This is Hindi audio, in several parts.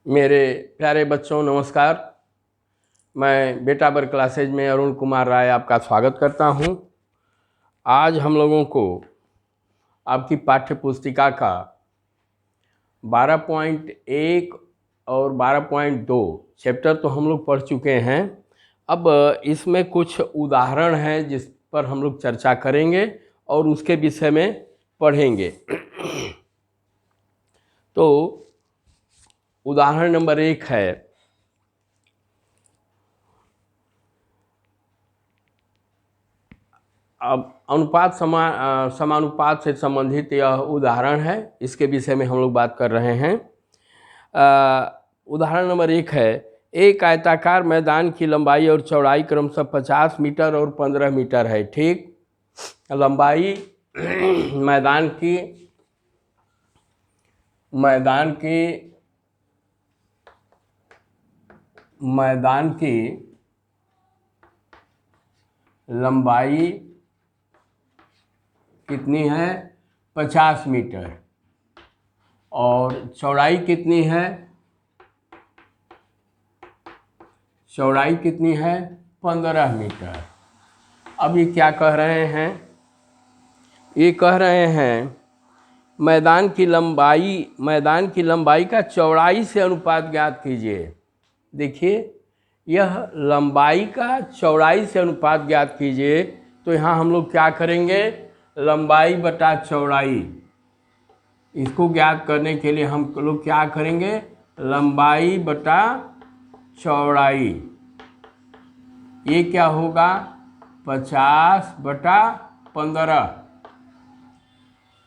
मेरे प्यारे बच्चों नमस्कार। मैं बेटा बर क्लासेज में अरुण कुमार राय आपका स्वागत करता हूं। आज हम लोगों को आपकी पाठ्य पुस्तिका का 12.1 और 12.2 चैप्टर तो हम लोग पढ़ चुके हैं। अब इसमें कुछ उदाहरण हैं जिस पर हम लोग चर्चा करेंगे और उसके विषय में पढ़ेंगे। तो उदाहरण नंबर 1 है, अब अनुपात समानुपात से संबंधित यह उदाहरण है, इसके विषय में हम लोग बात कर रहे हैं। उदाहरण नंबर 1 है, एक आयताकार मैदान की लंबाई और चौड़ाई क्रमशः 50 मीटर और 15 मीटर है। ठीक, लंबाई मैदान की लंबाई कितनी है? 50 मीटर और चौड़ाई कितनी है? 15 मीटर। अब ये क्या कह रहे हैं? ये कह रहे हैं मैदान की लंबाई का चौड़ाई से अनुपात ज्ञात कीजिए। देखिए, यह लंबाई का चौड़ाई से अनुपात ज्ञात कीजिए, तो यहाँ हम लोग क्या करेंगे? लंबाई बटा चौड़ाई, इसको ज्ञात करने के लिए हम लोग क्या करेंगे? लंबाई बटा चौड़ाई, ये क्या होगा? 50 बटा 15।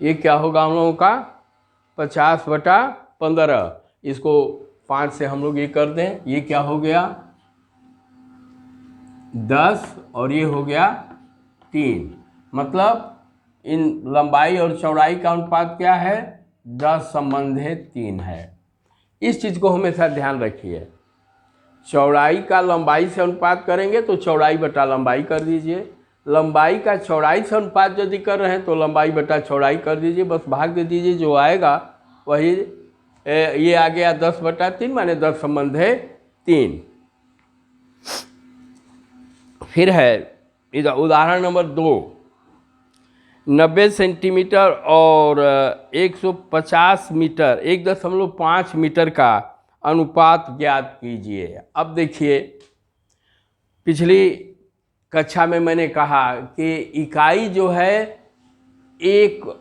ये क्या होगा हम लोगों का? 50 बटा 15। इसको 5 से हम लोग ये कर दें, ये क्या हो गया? 10 और ये हो गया 3। मतलब इन लंबाई और चौड़ाई का अनुपात क्या है? 10:3 है। इस चीज़ को हमेशा ध्यान रखिए। चौड़ाई का लंबाई से अनुपात करेंगे तो चौड़ाई बटा लंबाई कर दीजिए, लंबाई का चौड़ाई से अनुपात यदि कर रहे हैं तो लंबाई बटा चौड़ाई कर दीजिए, बस भाग दे दीजिए, जो आएगा वही ये आ गया 10/3 माने 10:3। फिर है उदाहरण नंबर 2, 90 सेंटीमीटर और 150 मीटर 1.5 मीटर का अनुपात ज्ञात कीजिए। अब देखिए, पिछली कक्षा में मैंने कहा कि इकाई जो है एक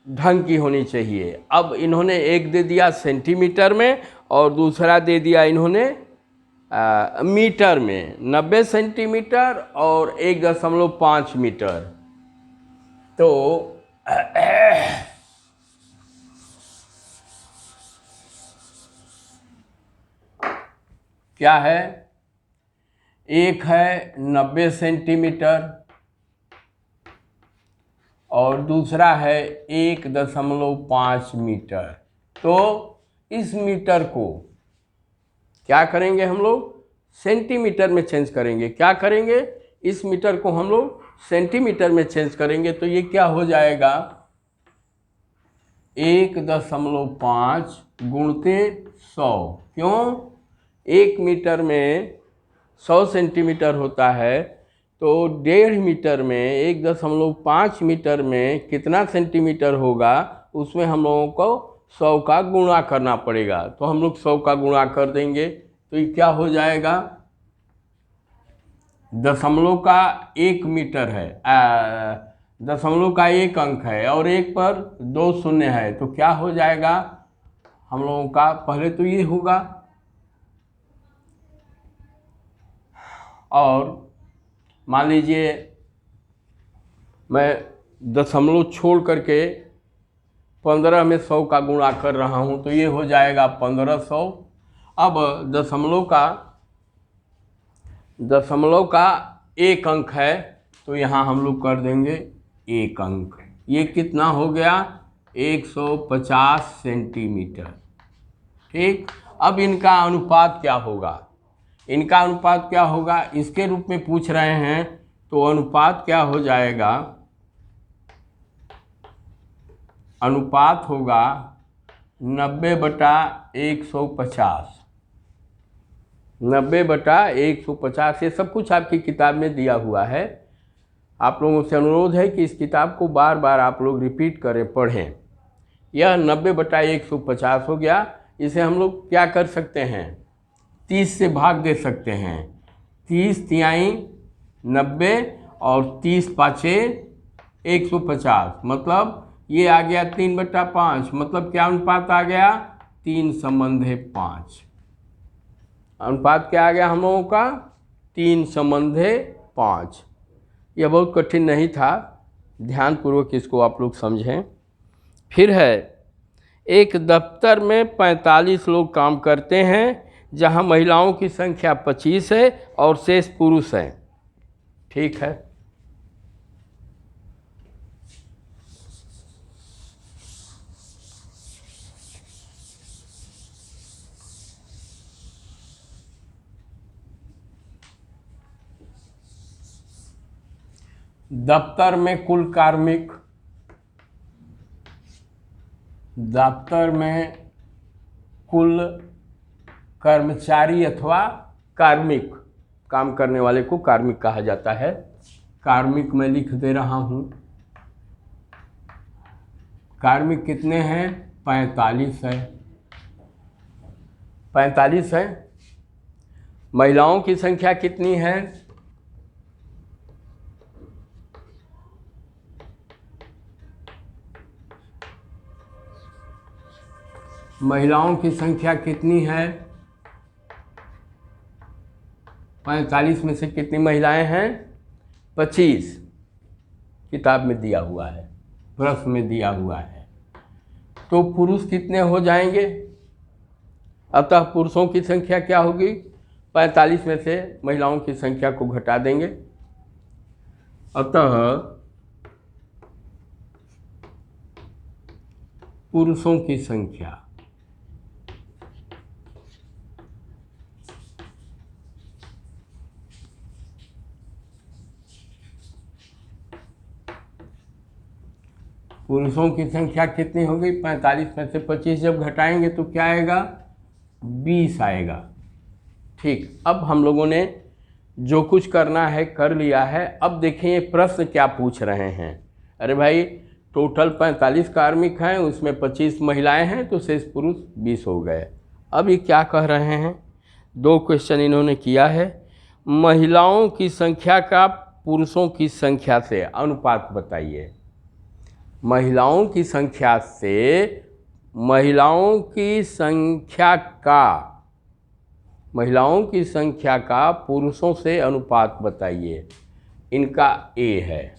ढंग की होनी चाहिए। अब इन्होंने एक दे दिया सेंटीमीटर में और दूसरा दे दिया इन्होंने मीटर में। 90 सेंटीमीटर और 1.5 मीटर। तो क्या है? एक है 90 सेंटीमीटर और दूसरा है 1.5 मीटर। तो इस मीटर को क्या करेंगे हम लोग? सेंटीमीटर में चेंज करेंगे। क्या करेंगे? इस मीटर को हम लोग सेंटीमीटर में चेंज करेंगे। तो ये क्या हो जाएगा? 1.5 गुणते 100। क्यों? 1 मीटर में 100 सेंटीमीटर होता है, तो 1.5 मीटर में 1.5 मीटर में कितना सेंटीमीटर होगा? उसमें हम लोगों को 100 का गुणा करना पड़ेगा। तो हम लोग 100 का गुणा कर देंगे, तो ये क्या हो जाएगा? दशमलव का 1 मीटर है, दशमलव का 1 अंक है और 1 पर 2 शून्य है। तो क्या हो जाएगा हम लोगों का? पहले तो ये होगा और मान लीजिए मैं दशमलव छोड़ करके 15 में 100 का गुणा कर रहा हूँ, तो ये हो जाएगा 1500। अब दशमलव का 1 अंक है, तो यहाँ हम लोग कर देंगे 1 अंक। ये कितना हो गया? 150 सेंटीमीटर। ठीक, अब इनका अनुपात क्या होगा? इसके रूप में पूछ रहे हैं, तो अनुपात क्या हो जाएगा? अनुपात होगा 90/150, 90/150। ये सब कुछ आपकी किताब में दिया हुआ है। आप लोगों से अनुरोध है कि इस किताब को बार बार आप लोग रिपीट करें, पढ़ें। यह 90/150 हो गया। इसे हम लोग क्या कर सकते हैं, 30 से भाग दे सकते हैं। 30 तिहाई 90 और 30 पाँचे 150, मतलब ये आ गया 3/5। मतलब क्या अनुपात आ गया, 3:5। अनुपात क्या आ गया हम लोगों का, 3:5। यह बहुत कठिन नहीं था, ध्यानपूर्वक इसको आप लोग समझें। फिर है, एक दफ्तर में 45 लोग काम करते हैं, जहां महिलाओं की संख्या 25 है और शेष पुरुष हैं। ठीक है, दफ्तर में कुल कार्मिक, दफ्तर में कुल कर्मचारी अथवा कार्मिक, काम करने वाले को कार्मिक कहा जाता है। कार्मिक मैं लिख दे रहा हूं। कार्मिक कितने हैं, 45 है, 45 है। महिलाओं की संख्या कितनी है, महिलाओं की संख्या कितनी है, 45 में से कितनी महिलाएं हैं, 25। किताब में दिया हुआ है, प्रश्न में दिया हुआ है। तो पुरुष कितने हो जाएंगे, अतः पुरुषों की संख्या क्या होगी, 45 में से महिलाओं की संख्या को घटा देंगे। अतः पुरुषों की संख्या कितनी होगी, 45 में से 25 जब घटाएंगे तो क्या आएगा, 20 आएगा। ठीक, अब हम लोगों ने जो कुछ करना है कर लिया है। अब देखें ये प्रश्न क्या पूछ रहे हैं। अरे भाई, टोटल 45 कार्मिक हैं, उसमें 25 महिलाएं हैं, तो शेष पुरुष 20 हो गए। अब ये क्या कह रहे हैं, 2 क्वेश्चन इन्होंने किया है। महिलाओं की संख्या का पुरुषों की संख्या से अनुपात बताइए। महिलाओं की संख्या से, महिलाओं की संख्या का पुरुषों से अनुपात बताइए। इनका ए है।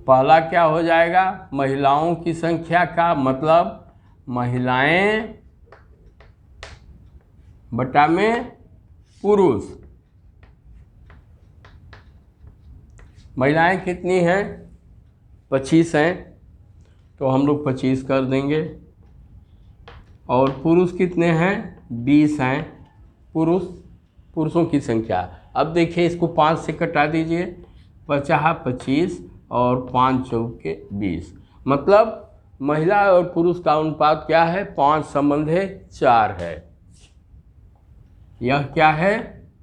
पहला क्या हो जाएगा, महिलाओं की संख्या का मतलब महिलाएं बटा में पुरुष। महिलाएं कितनी हैं, 25 हैं, तो हम लोग 25 कर देंगे। और पुरुष कितने हैं, 20 हैं। पुरुषों की संख्या। अब देखिए, इसको 5 से कटा दीजिए, 50 25 और 5 चौके 20। मतलब महिला और पुरुष का अनुपात क्या है, 5:4 है। यह क्या है,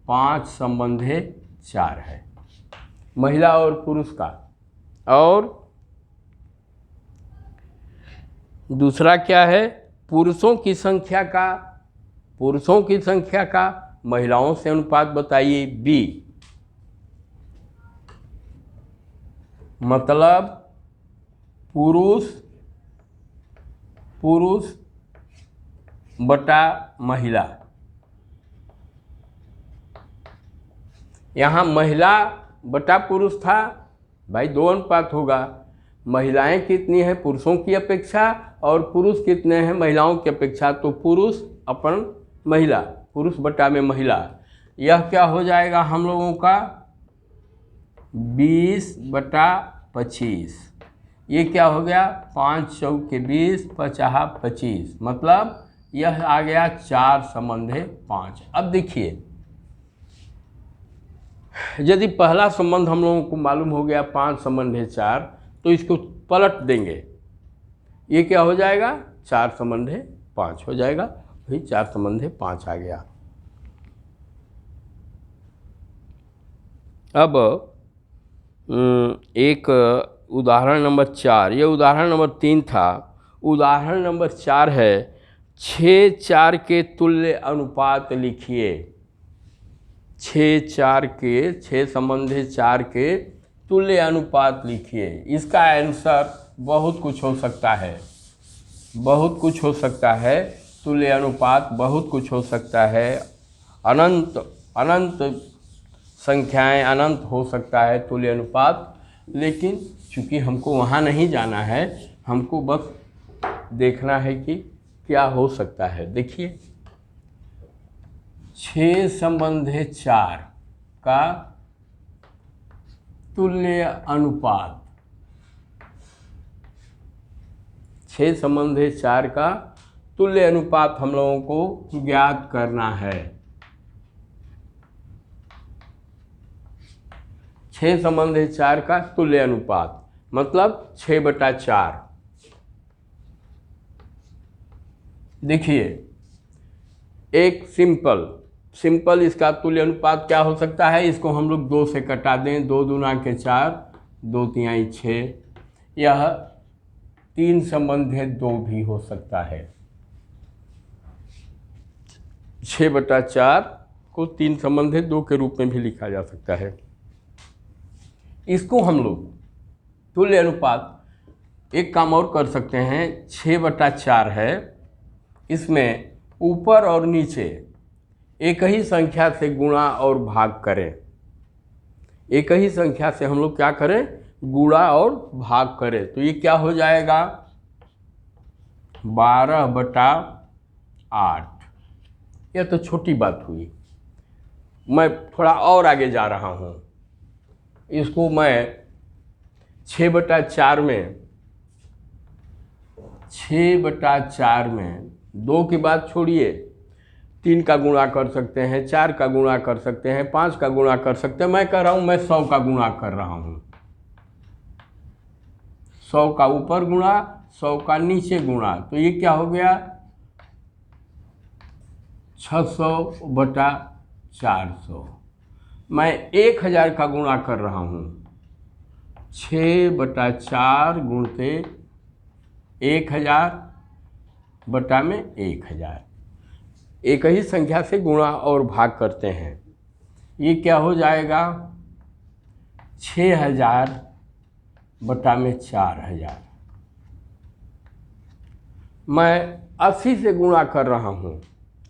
5:4 है महिला और पुरुष का। और दूसरा क्या है, पुरुषों की संख्या का महिलाओं से अनुपात बताइए, बी। मतलब पुरुष बटा महिला। यहाँ महिला बटा पुरुष था, भाई 2 अनुपात होगा। महिलाएं कितनी हैं पुरुषों की अपेक्षा, और पुरुष कितने हैं महिलाओं की अपेक्षा, तो पुरुष अपन महिला, पुरुष बटा में महिला। यह क्या हो जाएगा हम लोगों का, 20/25। ये क्या हो गया, 5 चौके 20, 50 25। मतलब यह आ गया 4:5। अब देखिए, यदि पहला संबंध हम लोगों को मालूम हो गया 5:4, तो इसको पलट देंगे। ये क्या हो जाएगा, 4 संबंधे 5 हो जाएगा, वही 4 संबंधे 5 आ गया। अब एक उदाहरण नंबर 4, ये उदाहरण नंबर 3 था। उदाहरण नंबर 4 है 6 4 के तुल्य अनुपात लिखिए। 6 4 के 6 संबंधे 4 के तुल्य अनुपात लिखिए। इसका आंसर बहुत कुछ हो सकता है, बहुत कुछ हो सकता है। तुल्य अनुपात बहुत कुछ हो सकता है। अनंत अनंत संख्याएं, अनंत हो सकता है तुल्य अनुपात। लेकिन चूंकि हमको वहाँ नहीं जाना है, हमको बस देखना है कि क्या हो सकता है। देखिए 6 संबंधे 4 का तुल्य अनुपात, 6 संबंधे 4 का तुल्य अनुपात हम लोगों को ज्ञात करना है। 6 संबंधे 4 का तुल्य अनुपात मतलब 6/4। देखिए एक सिंपल इसका तुल्य अनुपात क्या हो सकता है, इसको हम लोग 2 से कटा दें। 2 दूना के 4, 2 तिहाई 6। यह 3 संबंधे 2 भी हो सकता है। 6/4 को 3 संबंधे 2 के रूप में भी लिखा जा सकता है। इसको हम लोग तुल्य अनुपात एक काम और कर सकते हैं। 6/4 है, इसमें ऊपर और नीचे एक ही संख्या से गुणा और भाग करें। एक ही संख्या से हम लोग क्या करें, गुणा और भाग करें। तो ये क्या हो जाएगा, 12/8। यह तो छोटी बात हुई। मैं थोड़ा और आगे जा रहा हूँ। इसको मैं 6/4 में 2 की बात छोड़िए, 3 का गुणा कर सकते हैं, 4 का गुणा कर सकते हैं, 5 का गुणा कर सकते हैं। मैं कह रहा हूँ मैं 100 का गुणा कर रहा हूँ। 100 का ऊपर गुणा, 100 का नीचे गुणा। तो ये क्या हो गया, 600/400। मैं 1000 का गुणा कर रहा हूँ। 6/4 गुणते 1000 बटा में 1000। एक ही संख्या से गुणा और भाग करते हैं। ये क्या हो जाएगा, 6000 बटा में 4000। मैं 80 से गुणा कर रहा हूँ।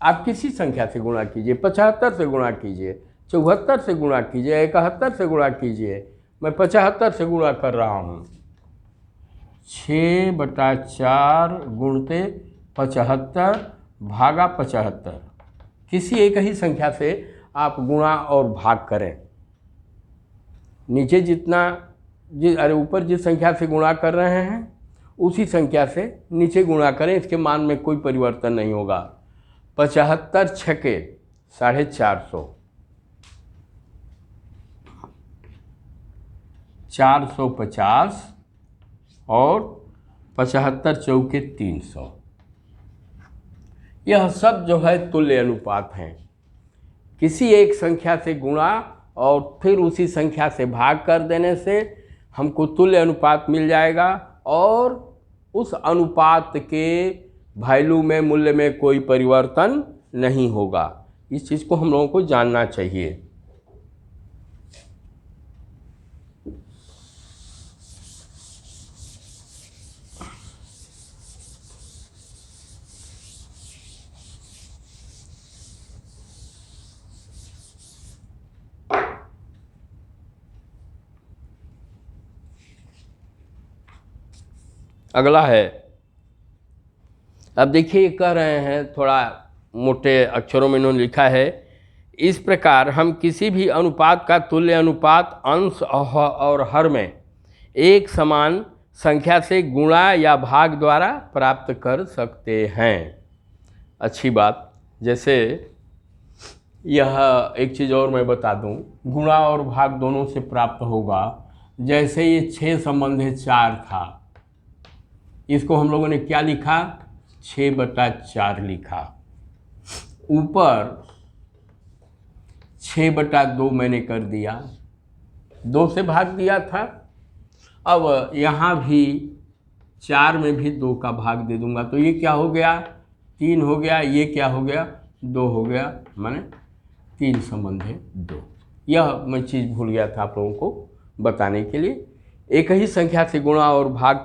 आप किसी संख्या से गुणा कीजिए, 75 से गुणा कीजिए, 74 से गुणा कीजिए, 71 से गुणा कीजिए। मैं 75 से गुणा कर रहा हूँ। 6/4 गुणते 75 भागा 75। किसी एक ही संख्या से आप गुणा और भाग करें। नीचे ऊपर जिस संख्या से गुणा कर रहे हैं उसी संख्या से नीचे गुणा करें। इसके मान में कोई परिवर्तन नहीं होगा। 75 छके 450, 450 और 75 चौके 300। यह सब जो है तुल्य अनुपात हैं। किसी एक संख्या से गुणा और फिर उसी संख्या से भाग कर देने से हमको तुल्य अनुपात मिल जाएगा और उस अनुपात के वैल्यू में, मूल्य में कोई परिवर्तन नहीं होगा। इस चीज़ को हम लोगों को जानना चाहिए। अगला है, अब देखिए कह रहे हैं, थोड़ा मोटे अक्षरों में इन्होंने लिखा है, इस प्रकार हम किसी भी अनुपात का तुल्य अनुपात अंश और हर में एक समान संख्या से गुणा या भाग द्वारा प्राप्त कर सकते हैं। अच्छी बात। जैसे यह एक चीज़ और मैं बता दूं, गुणा और भाग दोनों से प्राप्त होगा। जैसे ये 6 संबंधे 4 था, इसको हम लोगों ने क्या लिखा, 6/4 लिखा। ऊपर 6/2 मैंने कर दिया, 2 से भाग दिया था। अब यहाँ भी 4 में भी 2 का भाग दे दूंगा, तो ये क्या हो गया, 3 हो गया। ये क्या हो गया, 2 हो गया, माने 3 संबंधे 2। यह मैं चीज़ भूल गया था आप लोगों को बताने के लिए। एक ही संख्या से गुणा और भाग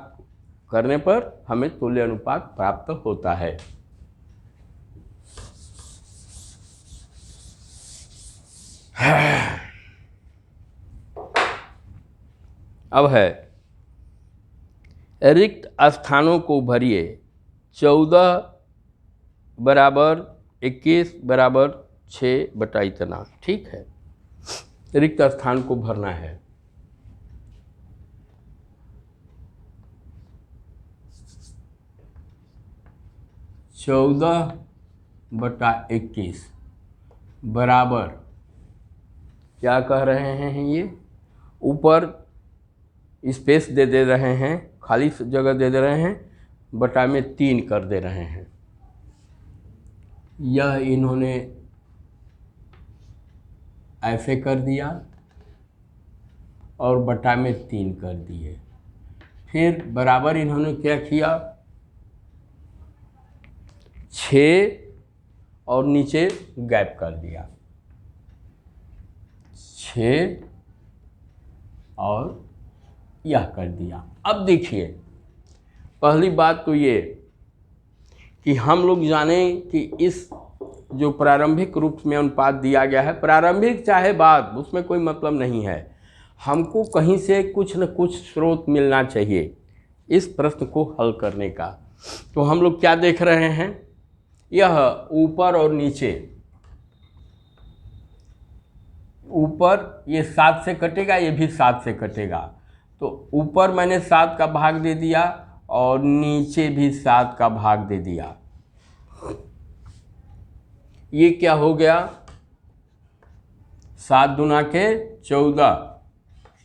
करने पर हमें तुल्य अनुपात प्राप्त होता है। अब है रिक्त स्थानों को भरिए। 14 बराबर 21 बराबर 6 बटा इतना। ठीक है, रिक्त स्थान को भरना है। चौदह बटा 21 बराबर क्या कह रहे हैं, ये ऊपर स्पेस दे रहे हैं, खाली जगह दे रहे हैं, बटा में 3 कर दे रहे हैं। यह इन्होंने ऐसे कर दिया और बटा में 3 कर दिए। फिर बराबर इन्होंने क्या किया, 6 और नीचे गैप कर दिया, 6 और यह कर दिया। अब देखिए, पहली बात तो ये कि हम लोग जानें कि इस जो प्रारंभिक रूप में अनुपात दिया गया है, प्रारंभिक चाहे बाद, उसमें कोई मतलब नहीं है। हमको कहीं से कुछ न कुछ स्रोत मिलना चाहिए इस प्रश्न को हल करने का। तो हम लोग क्या देख रहे हैं, यह ऊपर और नीचे, ऊपर ये 7 से कटेगा, ये भी 7 से कटेगा, तो ऊपर मैंने 7 का भाग दे दिया और नीचे भी 7 का भाग दे दिया। ये क्या हो गया, 7 दूना के 14,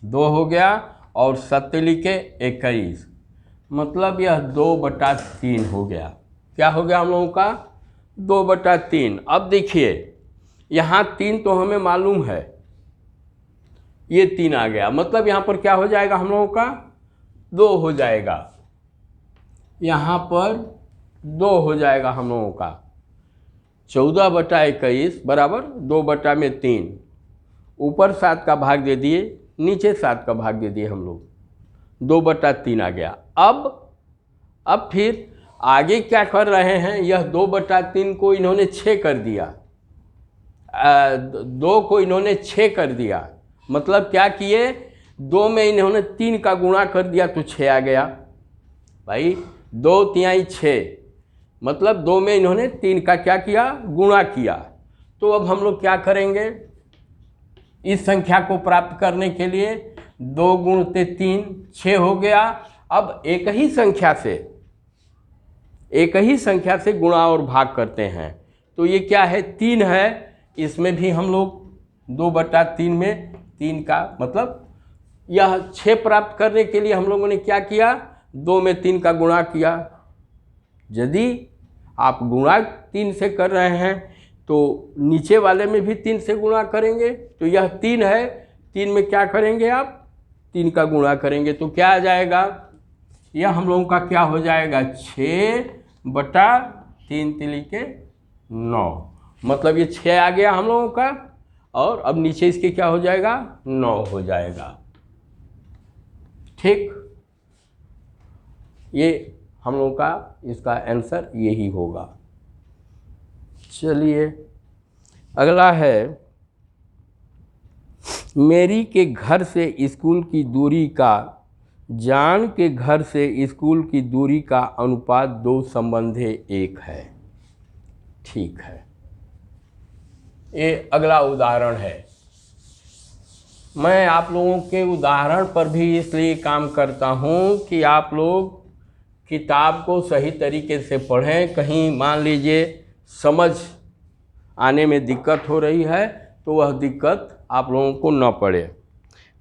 2 हो गया और 7 लिखे 21, मतलब यह 2/3 हो गया। क्या हो गया हम लोगों का, 2/3। अब देखिए, यहाँ 3 तो हमें मालूम है, ये 3 आ गया, मतलब यहाँ पर क्या हो जाएगा हम लोगों का, 2 हो जाएगा। यहाँ पर 2 हो जाएगा हम लोगों का। 14/21 बराबर 2/3। ऊपर 7 का भाग दे दिए, नीचे 7 का भाग दे दिए हम लोग, 2/3 आ गया। अब फिर आगे क्या कर रहे हैं, यह 2/3 को इन्होंने 6 कर दिया, 2 को इन्होंने 6 कर दिया, मतलब क्या किए, 2 में इन्होंने 3 का गुणा कर दिया तो 6 आ गया। भाई 2 तिहाई 6, मतलब 2 में इन्होंने 3 का क्या किया, गुणा किया। तो अब हम लोग क्या करेंगे, इस संख्या को प्राप्त करने के लिए 2 गुणते 3, 6 हो गया। अब एक ही संख्या से गुणा और भाग करते हैं, तो ये क्या है, 3 है, इसमें भी हम लोग 2/3 में 3 का, मतलब यह 6 प्राप्त करने के लिए हम लोगों ने क्या किया, 2 में 3 का गुणा किया। यदि आप गुणा 3 से कर रहे हैं तो नीचे वाले में भी 3 से गुणा करेंगे, तो यह 3 है, 3 में क्या करेंगे आप, 3 का गुणा करेंगे, तो क्या आ जाएगा, यह हम लोगों का क्या हो जाएगा, 6/3 तिली के 9, मतलब ये 6 आ गया हम लोगों का, और अब नीचे इसके क्या हो जाएगा, 9 हो जाएगा। ठीक, ये हम लोगों का इसका आंसर यही होगा। चलिए अगला है, मेरी के घर से स्कूल की दूरी का जान के घर से स्कूल की दूरी का अनुपात 2 संबंधे 1 है। ठीक है, ये अगला उदाहरण है। मैं आप लोगों के उदाहरण पर भी इसलिए काम करता हूँ कि आप लोग किताब को सही तरीके से पढ़ें। कहीं मान लीजिए समझ आने में दिक्कत हो रही है तो वह दिक्कत आप लोगों को न पड़े।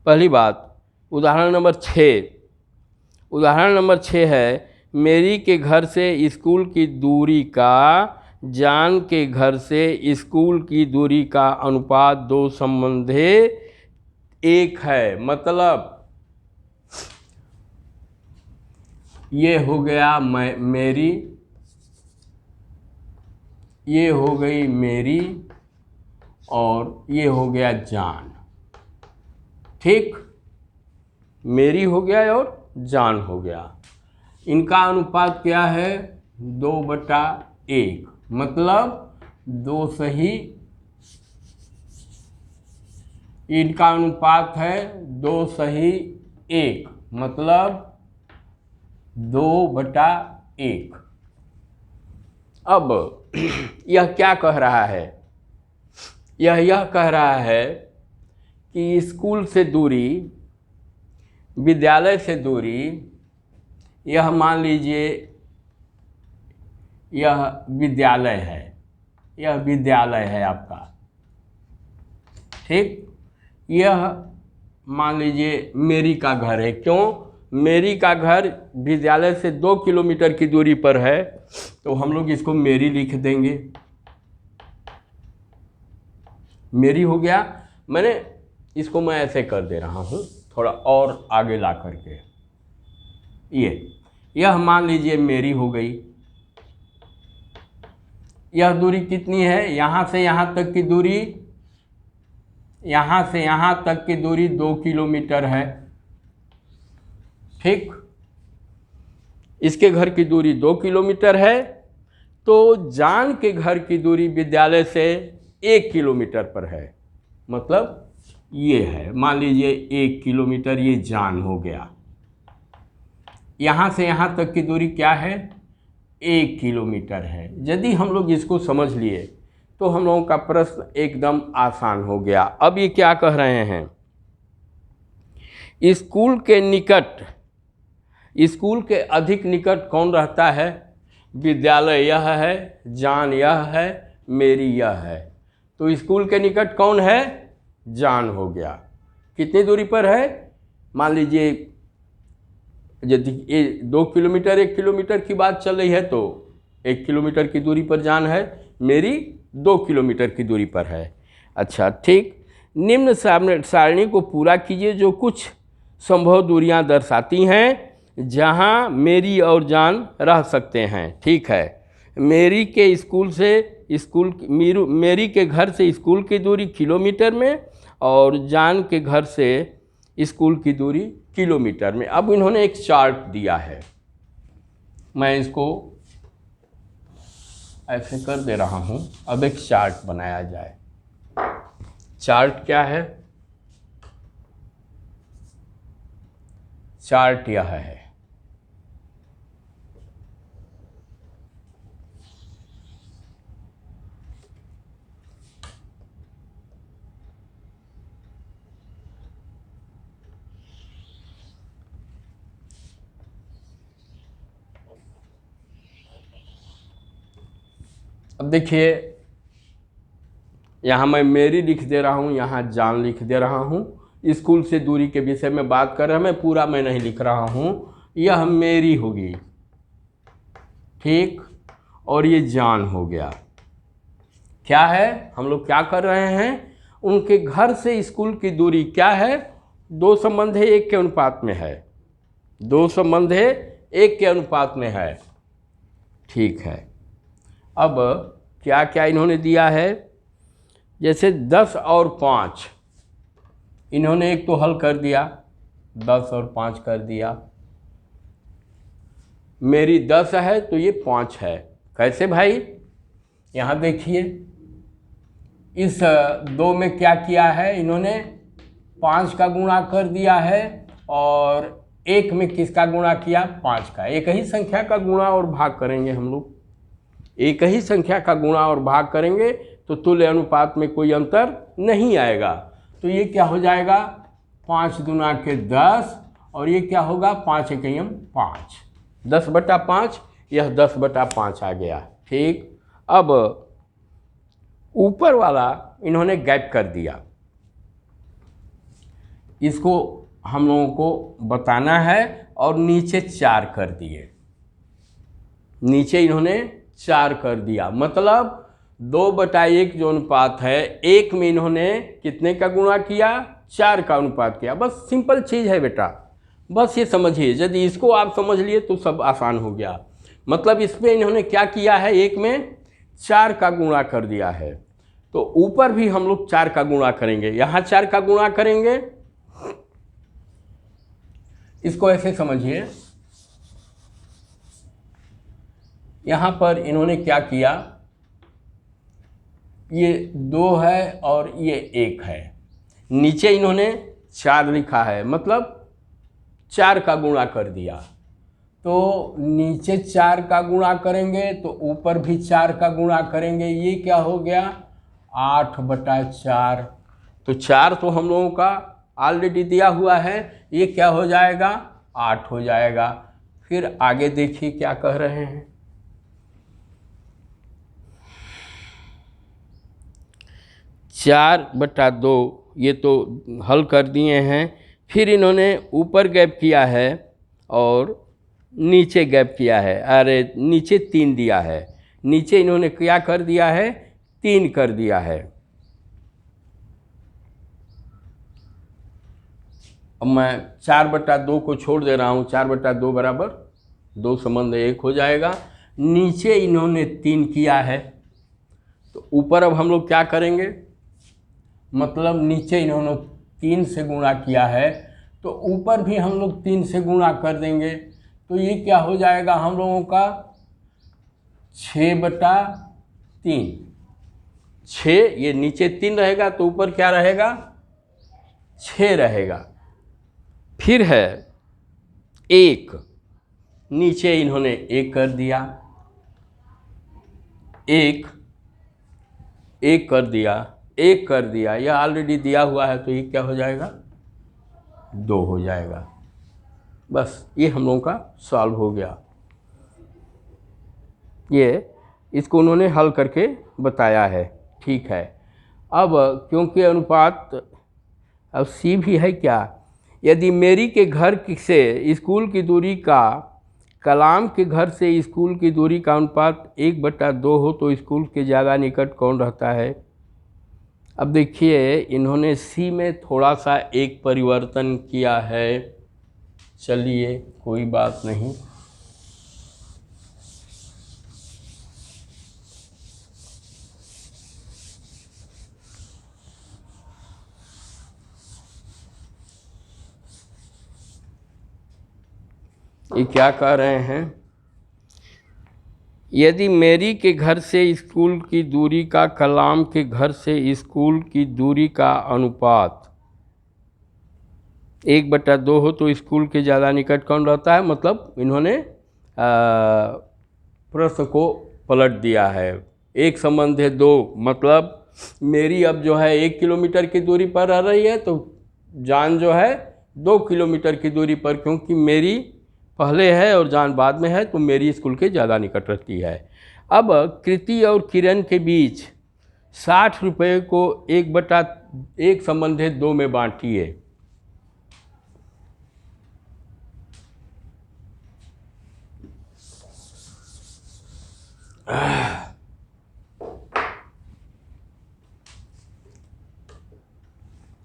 पहली बात, उदाहरण नंबर 6 है, मेरी के घर से स्कूल की दूरी का जान के घर से स्कूल की दूरी का अनुपात 2 संबंधे 1 है। मतलब ये हो गया मेरी, ये हो गई मेरी, और ये हो गया जान। ठीक, मेरी हो गया और जान हो गया। इनका अनुपात क्या है? 2/1। मतलब 2 सही, इनका अनुपात है 2 सही 1, मतलब 2/1। अब यह क्या कह रहा है? यह कह रहा है कि स्कूल से दूरी, विद्यालय से दूरी, यह मान लीजिए यह विद्यालय है, यह विद्यालय है आपका। ठीक, यह मान लीजिए मेरी का घर है। क्यों? मेरी का घर विद्यालय से 2 किलोमीटर की दूरी पर है, तो हम लोग इसको मेरी लिख देंगे। मेरी हो गया। इसको मैं ऐसे कर दे रहा हूँ, थोड़ा और आगे ला करके। यह मान लीजिए मेरी हो गई। यह दूरी कितनी है? यहाँ से यहाँ तक की दूरी, यहाँ से यहाँ तक की दूरी 2 किलोमीटर है। ठीक, इसके घर की दूरी 2 किलोमीटर है, तो जान के घर की दूरी विद्यालय से 1 किलोमीटर पर है। मतलब ये है, मान लीजिए 1 किलोमीटर, ये जान हो गया। यहाँ से यहाँ तक की दूरी क्या है? 1 किलोमीटर है। यदि हम लोग इसको समझ लिए तो हम लोगों का प्रश्न एकदम आसान हो गया। अब ये क्या कह रहे हैं? स्कूल के निकट, स्कूल के अधिक निकट कौन रहता है? विद्यालय यह है, जान यह है, मेरी यह है। तो स्कूल के निकट कौन है? जान हो गया। कितनी दूरी पर है? मान लीजिए यदि 2 किलोमीटर 1 किलोमीटर की बात चल रही है तो 1 किलोमीटर की दूरी पर जान है, मेरी 2 किलोमीटर की दूरी पर है। अच्छा, ठीक। निम्न सारणी को पूरा कीजिए जो कुछ संभव दूरियां दर्शाती हैं जहां मेरी और जान रह सकते हैं। ठीक है, मेरी के स्कूल से मेरी के घर से स्कूल की दूरी किलोमीटर में और जान के घर से स्कूल की दूरी किलोमीटर में। अब इन्होंने एक चार्ट दिया है, मैं इसको ऐसे कर दे रहा हूँ। अब एक चार्ट बनाया जाए। चार्ट क्या है? चार्ट यह है। अब देखिए, यहाँ मैं मेरी लिख दे रहा हूँ, यहाँ जान लिख दे रहा हूँ। स्कूल से दूरी के विषय में बात कर रहे हैं, मैं पूरा मैं नहीं लिख रहा हूँ। यह मेरी होगी, ठीक, और ये जान हो गया। क्या है? हम लोग क्या कर रहे हैं? उनके घर से स्कूल की दूरी क्या है? 2 संबंधे 1 के अनुपात में है। 2 संबंधे 1 के अनुपात में है। ठीक है, अब क्या क्या इन्होंने दिया है? जैसे 10 और 5, इन्होंने एक तो हल कर दिया, 10 और 5 कर दिया। मेरी 10 है तो ये 5 है। कैसे भाई? यहाँ देखिए, इस 2 में क्या किया है इन्होंने? 5 का गुणा कर दिया है, और 1 में किसका गुणा किया? 5 का। एक ही संख्या का गुणा और भाग करेंगे हम लोग, एक ही संख्या का गुणा और भाग करेंगे तो तुल्य अनुपात में कोई अंतर नहीं आएगा। तो ये क्या हो जाएगा? 5 दूना के 10, और ये क्या होगा? 5 एकम 5, 10/5। यह 10/5 आ गया। ठीक, अब ऊपर वाला इन्होंने गैप कर दिया, इसको हम लोगों को बताना है, और नीचे 4 कर दिए। नीचे इन्होंने 4 कर दिया, मतलब 2/1 जो अनुपात है, 1 में इन्होंने कितने का गुणा किया, 4 का अनुपात किया। बस सिंपल चीज़ है बेटा, बस ये समझिए। यदि इसको आप समझ लिए तो सब आसान हो गया। मतलब इसमें इन्होंने क्या किया है, 1 में 4 का गुणा कर दिया है, तो ऊपर भी हम लोग 4 का गुणा करेंगे, यहाँ 4 का गुणा करेंगे। इसको ऐसे समझिए, यहाँ पर इन्होंने क्या किया, ये 2 है और ये 1 है, नीचे इन्होंने 4 लिखा है, मतलब 4 का गुणा कर दिया। तो नीचे 4 का गुणा करेंगे तो ऊपर भी 4 का गुणा करेंगे, ये क्या हो गया, 8/4। तो 4 तो हम लोगों का ऑलरेडी दिया हुआ है, ये क्या हो जाएगा, 8 हो जाएगा। फिर आगे देखिए क्या कह रहे हैं, 4/2 ये तो हल कर दिए हैं। फिर इन्होंने ऊपर गैप किया है और नीचे गैप किया है, अरे नीचे 3 दिया है, नीचे इन्होंने क्या कर दिया है, 3 कर दिया है। अब मैं 4/2 को छोड़ दे रहा हूँ, 4/2 बराबर 2 संबंध 1 हो जाएगा। नीचे इन्होंने 3 किया है, तो ऊपर अब हम लोग क्या करेंगे, मतलब नीचे इन्होंने 3 से गुणा किया है, तो ऊपर भी हम लोग 3 से गुणा कर देंगे, तो ये क्या हो जाएगा हम लोगों का, 6/3। 6, ये नीचे 3 रहेगा तो ऊपर क्या रहेगा, 6 रहेगा। फिर है 1, नीचे इन्होंने 1 कर दिया, 1 कर दिया, 1 कर दिया, यह ऑलरेडी दिया हुआ है, तो ये क्या हो जाएगा, 2 हो जाएगा। बस ये हम लोगों का सॉल्व हो गया। ये इसको उन्होंने हल करके बताया है, ठीक है। अब क्योंकि अनुपात, अब सी भी है क्या, यदि मेरी के घर से स्कूल की दूरी का कलाम के घर से स्कूल की दूरी का अनुपात 1/2 हो तो स्कूल के ज़्यादा निकट कौन रहता है। अब देखिए इन्होंने सी में थोड़ा सा एक परिवर्तन किया है, चलिए कोई बात नहीं। ये क्या कह रहे हैं, यदि मेरी के घर से स्कूल की दूरी का कलाम के घर से स्कूल की दूरी का अनुपात 1/2 हो तो स्कूल के ज़्यादा निकट कौन रहता है। मतलब इन्होंने प्रश्न को पलट दिया है, 1 संबंध है 2, मतलब मेरी अब जो है 1 किलोमीटर की दूरी पर रह रही है, तो जान जो है 2 किलोमीटर की दूरी पर, क्योंकि मेरी पहले है और जान बाद में है, तो मेरी स्कूल के ज़्यादा निकट रहती है। अब कृति और किरण के बीच 60 रुपये को 1/1 संबंध 2 में बांटिए।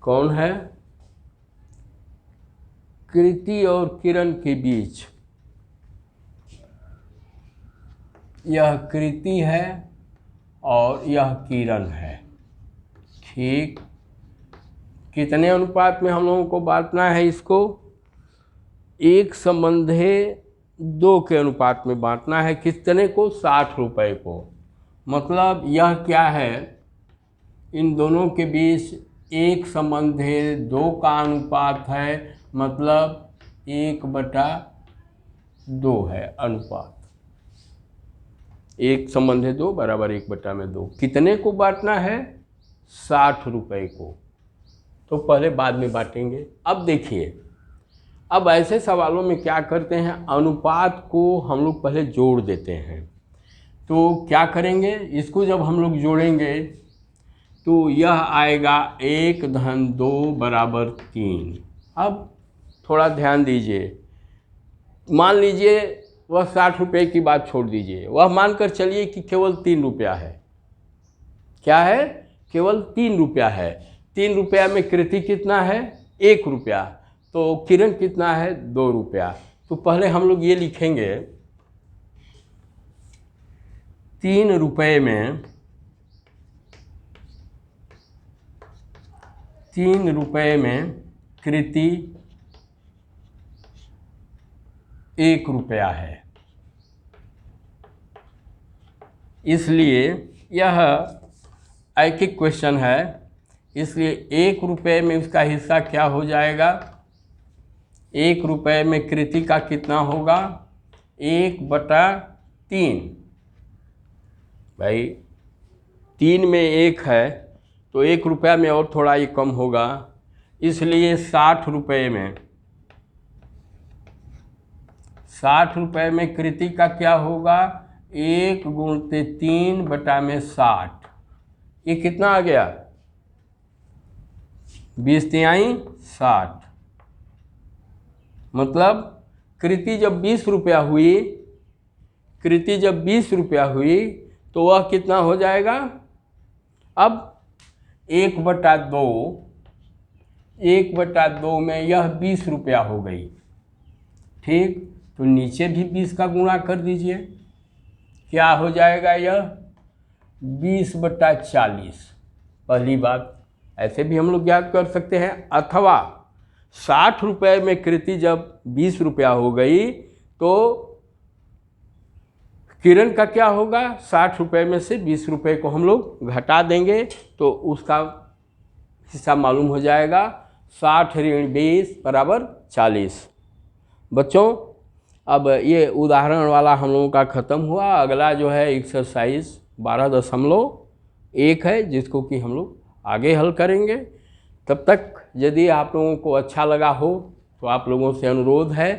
कौन है, कृति और किरण के बीच, यह कृति है और यह किरण है, ठीक। कितने अनुपात में हम लोगों को बांटना है इसको, 1 संबंधे 2 के अनुपात में बांटना है। कितने को, 60 रुपये को। मतलब यह क्या है, इन दोनों के बीच 1 संबंधे 2 का अनुपात है, मतलब 1/2 है अनुपात, 1 संबंधे 2 बराबर 1/2। कितने को बांटना है, 60 रुपये को। तो पहले बाद में बांटेंगे। अब देखिए, अब ऐसे सवालों में क्या करते हैं, अनुपात को हम लोग पहले जोड़ देते हैं। तो क्या करेंगे, इसको जब हम लोग जोड़ेंगे तो यह आएगा 1-2 बराबर 3। अब थोड़ा ध्यान दीजिए, मान लीजिए वह 60 रुपये की बात छोड़ दीजिए, वह मानकर चलिए कि केवल 3 रुपया है। क्या है? केवल 3 रुपया है। 3 रुपया में कृति कितना है? 1 रुपया। तो किरण कितना है? 2 रुपया। तो पहले हम लोग ये लिखेंगे 3 रुपये में, 3 रुपये में कृति 1 रुपया है। इसलिए यह ऐकिक क्वेश्चन है, इसलिए 1 रुपये में उसका हिस्सा क्या हो जाएगा? 1 रुपये में कृति का कितना होगा? 1/3। भाई 3 में 1 है तो 1 रुपया में और थोड़ा ये कम होगा, इसलिए 60 रुपये में, 60 रुपये में कृति का क्या होगा? 1 × 3/60। ये कितना आ गया? 20 तिहाई 60। मतलब कृति जब 20 रुपया हुई, कृति जब 20 रुपया हुई तो वह कितना हो जाएगा? अब 1/2, 1/2 में यह 20 रुपया हो गई। ठीक, तो नीचे भी 20 का गुणा कर दीजिए, क्या हो जाएगा? यह 20/40। पहली बात, ऐसे भी हम लोग याद कर सकते हैं। अथवा 60 रुपये में कृति जब 20 रुपया हो गई तो किरण का क्या होगा? 60 रुपये में से 20 रुपये को हम लोग घटा देंगे तो उसका हिस्सा मालूम हो जाएगा। 60 ऋण 20 बराबर 40। बच्चों, अब ये उदाहरण वाला हम लोगों का ख़त्म हुआ। अगला जो है एक्सरसाइज 12.1 है, जिसको कि हम लोग आगे हल करेंगे। तब तक यदि आप लोगों को अच्छा लगा हो तो आप लोगों से अनुरोध है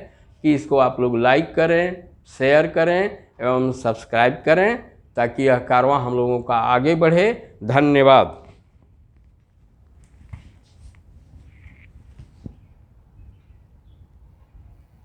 कि इसको आप लोग लाइक करें, शेयर करें एवं सब्सक्राइब करें, ताकि यह कारवां हम लोगों का आगे बढ़े। धन्यवाद।